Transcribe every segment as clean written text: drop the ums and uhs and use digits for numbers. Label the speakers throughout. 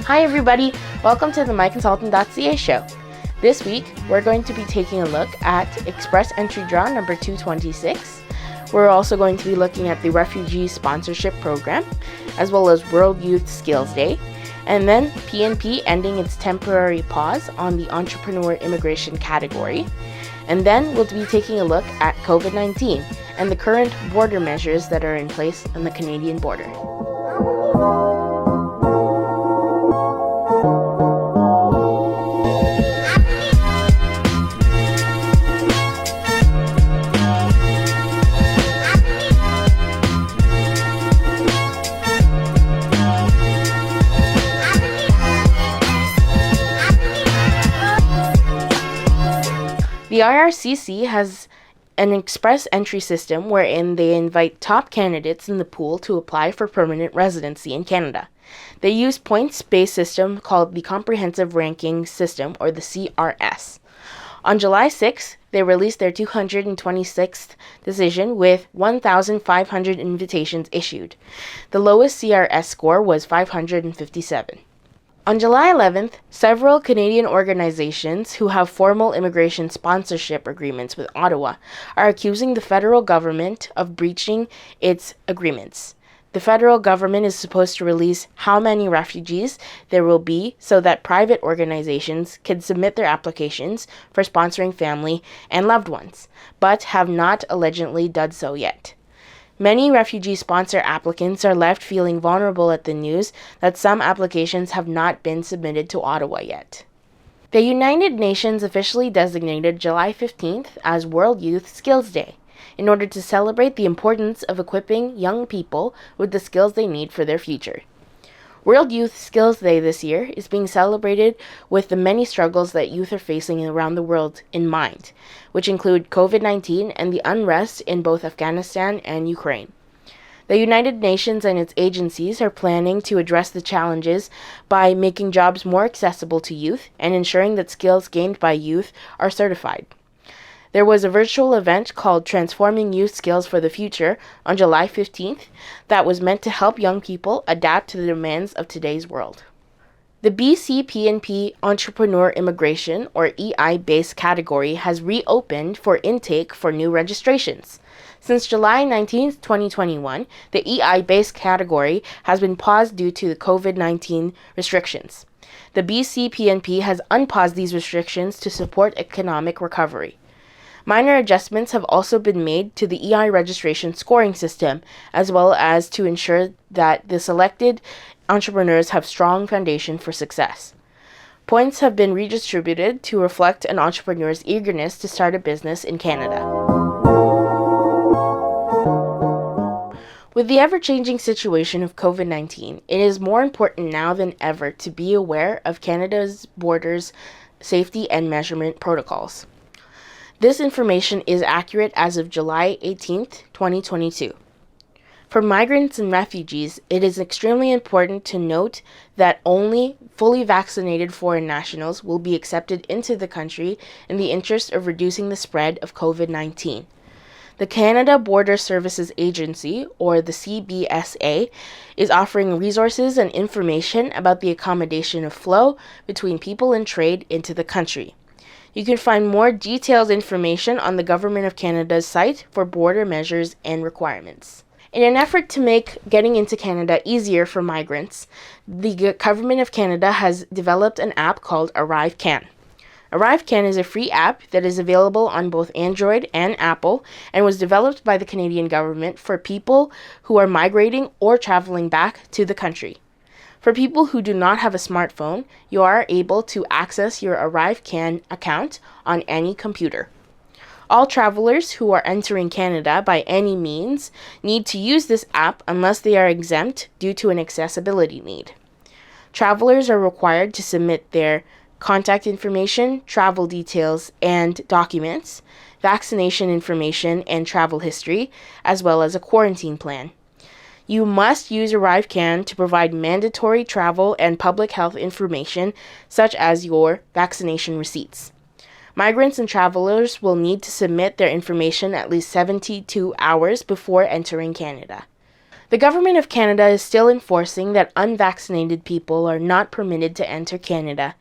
Speaker 1: Hi everybody, welcome to the MyConsultant.ca show. This week, we're going to be taking a look at ExpressEntry draw number 226. We're also going to be looking at the Refugee Sponsorship Program, as well as World Youth Skills Day, and then PNP ending its temporary pause on the entrepreneur immigration category. And then we'll be taking a look at COVID-19 and the current border measures that are in place on the Canadian border. The IRCC has an express entry system wherein they invite top candidates in the pool to apply for permanent residency in Canada. They use points-based system called the Comprehensive Ranking System, or the CRS. On July 6th, they released their 226th decision with 1,500 invitations issued. The lowest CRS score was 557. On July 11th, several Canadian organizations who have formal immigration sponsorship agreements with Ottawa are accusing the federal government of breaching its agreements. The federal government is supposed to release how many refugees there will be so that private organizations can submit their applications for sponsoring family and loved ones, but have not allegedly done so yet. Many refugee sponsor applicants are left feeling vulnerable at the news that some applications have not been submitted to Ottawa yet. The United Nations officially designated July 15th as World Youth Skills Day in order to celebrate the importance of equipping young people with the skills they need for their future. World Youth Skills Day this year is being celebrated with the many struggles that youth are facing around the world in mind, which include COVID-19 and the unrest in both Afghanistan and Ukraine. The United Nations and its agencies are planning to address the challenges by making jobs more accessible to youth and ensuring that skills gained by youth are certified. There was a virtual event called Transforming Youth Skills for the Future on July 15th that was meant to help young people adapt to the demands of today's world. The BC-PNP Entrepreneur Immigration, or EI-based category, has reopened for intake for new registrations. Since July 19, 2021, the EI-based category has been paused due to the COVID-19 restrictions. The BC-PNP has unpaused these restrictions to support economic recovery. Minor adjustments have also been made to the EI registration scoring system, as well as to ensure that the selected entrepreneurs have strong foundation for success. Points have been redistributed to reflect an entrepreneur's eagerness to start a business in Canada. With the ever-changing situation of COVID-19, it is more important now than ever to be aware of Canada's borders, safety, and measurement protocols. This information is accurate as of July 18, 2022. For migrants and refugees, it is extremely important to note that only fully vaccinated foreign nationals will be accepted into the country in the interest of reducing the spread of COVID-19. The Canada Border Services Agency, or the CBSA, is offering resources and information about the accommodation of flow between people and trade into the country. You can find more detailed information on the Government of Canada's site for border measures and requirements. In an effort to make getting into Canada easier for migrants, the Government of Canada has developed an app called ArriveCan. ArriveCan is a free app that is available on both Android and Apple and was developed by the Canadian government for people who are migrating or traveling back to the country. For people who do not have a smartphone, you are able to access your ArriveCan account on any computer. All travelers who are entering Canada by any means need to use this app unless they are exempt due to an accessibility need. Travelers are required to submit their contact information, travel details, and documents, vaccination information and travel history, as well as a quarantine plan. You must use ArriveCan to provide mandatory travel and public health information, such as your vaccination receipts. Migrants and travelers will need to submit their information at least 72 hours before entering Canada. The Government of Canada is still enforcing that unvaccinated people are not permitted to enter Canada.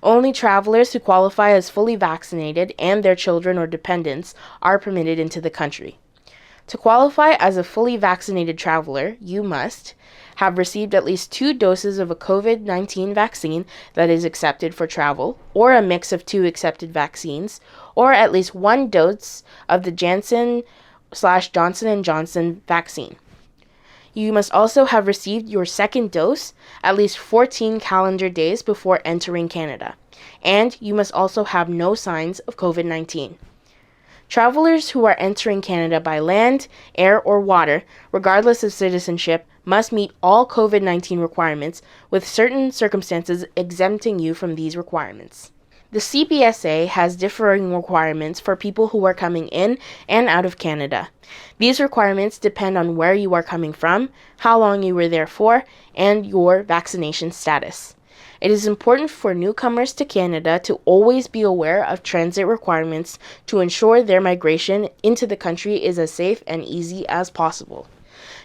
Speaker 1: Only travelers who qualify as fully vaccinated and their children or dependents are permitted into the country. To qualify as a fully vaccinated traveler, you must have received at least 2 doses of a COVID-19 vaccine that is accepted for travel, or a mix of 2 accepted vaccines, or at least 1 dose of the Janssen/Johnson & Johnson vaccine. You must also have received your second dose at least 14 calendar days before entering Canada, and you must also have no signs of COVID-19. Travelers who are entering Canada by land, air, or water, regardless of citizenship, must meet all COVID-19 requirements, with certain circumstances exempting you from these requirements. The CBSA has differing requirements for people who are coming in and out of Canada. These requirements depend on where you are coming from, how long you were there for, and your vaccination status. It is important for newcomers to Canada to always be aware of transit requirements to ensure their migration into the country is as safe and easy as possible.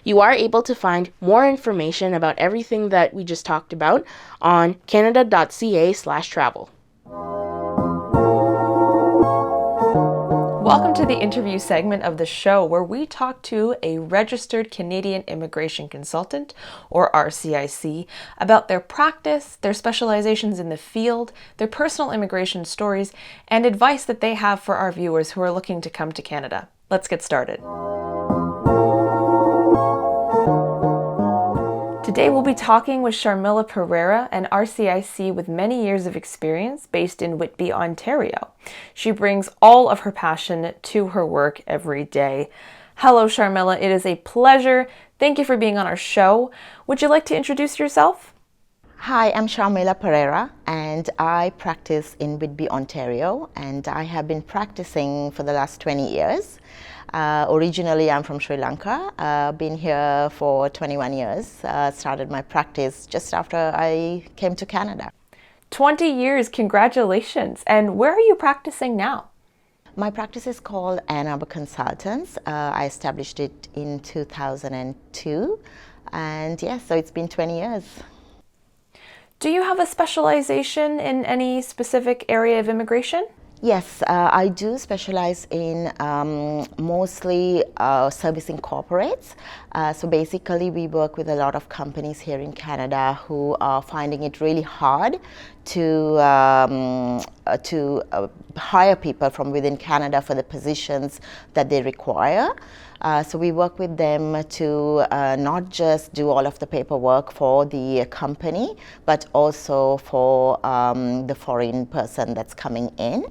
Speaker 1: You are able to find more information about everything that we just talked about on canada.ca/travel.
Speaker 2: Welcome to the interview segment of the show where we talk to a registered Canadian immigration consultant, or RCIC, about their practice, their specializations in the field, their personal immigration stories, and advice that they have for our viewers who are looking to come to Canada. Let's get started. Today we'll be talking with Sharmila Perera, an RCIC with many years of experience based in Whitby, Ontario. She brings all of her passion to her work every day. Hello, Sharmila. It is a pleasure. Thank you for being on our show. Would you like to introduce yourself?
Speaker 3: Hi, I'm Sharmila Perera, and I practice in Whitby, Ontario, and I have been practicing for the last 20 years. Originally, I'm from Sri Lanka. Been here for 21 years. Started my practice just after I came to Canada.
Speaker 2: 20 years, congratulations. And where are you practicing now?
Speaker 3: My practice is called Ann Arbor Consultants. I established it in 2002, and yes, so it's been 20 years.
Speaker 2: Do you have a specialization in any specific area of immigration?
Speaker 3: Yes, I do specialize in mostly servicing corporates. So basically we work with a lot of companies here in Canada who are finding it really hard to hire people from within Canada for the positions that they require. So we work with them to not just do all of the paperwork for the company, but also for the foreign person that's coming in.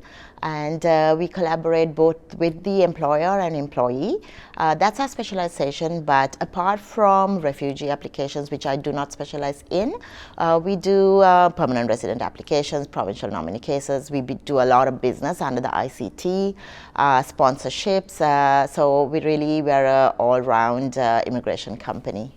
Speaker 3: And we collaborate both with the employer and employee. That's our specialization, but apart from refugee applications, which I do not specialize in, we do permanent resident applications, provincial nominee cases. We do a lot of business under the ICT, sponsorships. So we're an all-round immigration company.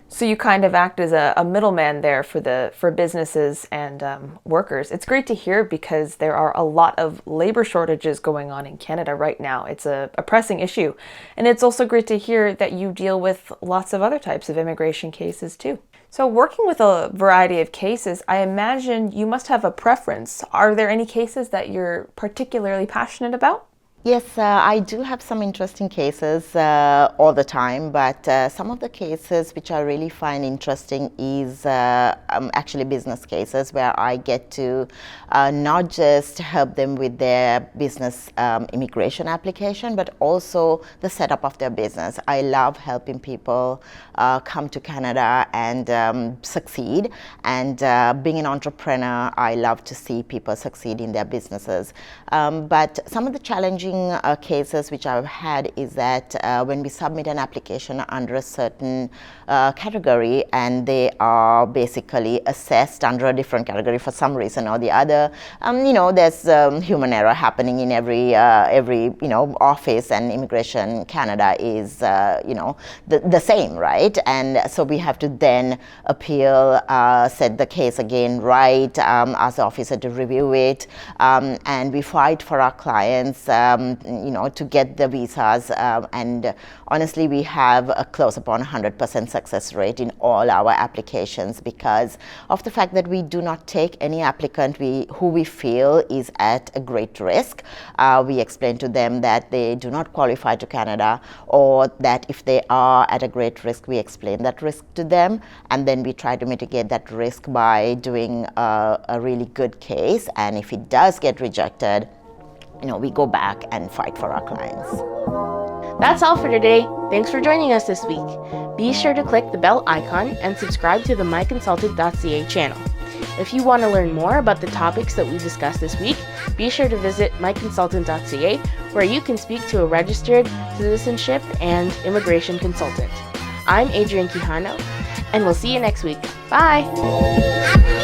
Speaker 2: So you kind of act as a middleman there for businesses and workers. It's great to hear because there are a lot of labor shortages going on in Canada right now. It's a pressing issue. And it's also great to hear that you deal with lots of other types of immigration cases too. So working with a variety of cases, I imagine you must have a preference. Are there any cases that you're particularly passionate about?
Speaker 3: Yes, I do have some interesting cases all the time, but some of the cases which I really find interesting is actually business cases where I get to not just help them with their business immigration application, but also the setup of their business. I love helping people come to Canada and succeed, and being an entrepreneur, I love to see people succeed in their businesses. But some of the challenging cases which I've had is that when we submit an application under a certain category and they are basically assessed under a different category for some reason or the other, there's human error happening in every office, and Immigration Canada is the same, right? And so we have to then appeal, set the case again right, ask the officer to review it, and we fight for our clients. to get the visas. And honestly, we have a close upon 100% success rate in all our applications because of the fact that we do not take any applicant who we feel is at a great risk. We explain to them that they do not qualify to Canada, or that if they are at a great risk, we explain that risk to them, and then we try to mitigate that risk by doing a really good case. And if it does get rejected, we go back and fight for our clients.
Speaker 1: That's all for today. Thanks for joining us this week. Be sure to click the bell icon and subscribe to the myconsultant.ca channel. If you want to learn more about the topics that we discussed this week, be sure to visit myconsultant.ca, where you can speak to a registered citizenship and immigration consultant. I'm Adrienne Quijano, and we'll see you next week. Bye!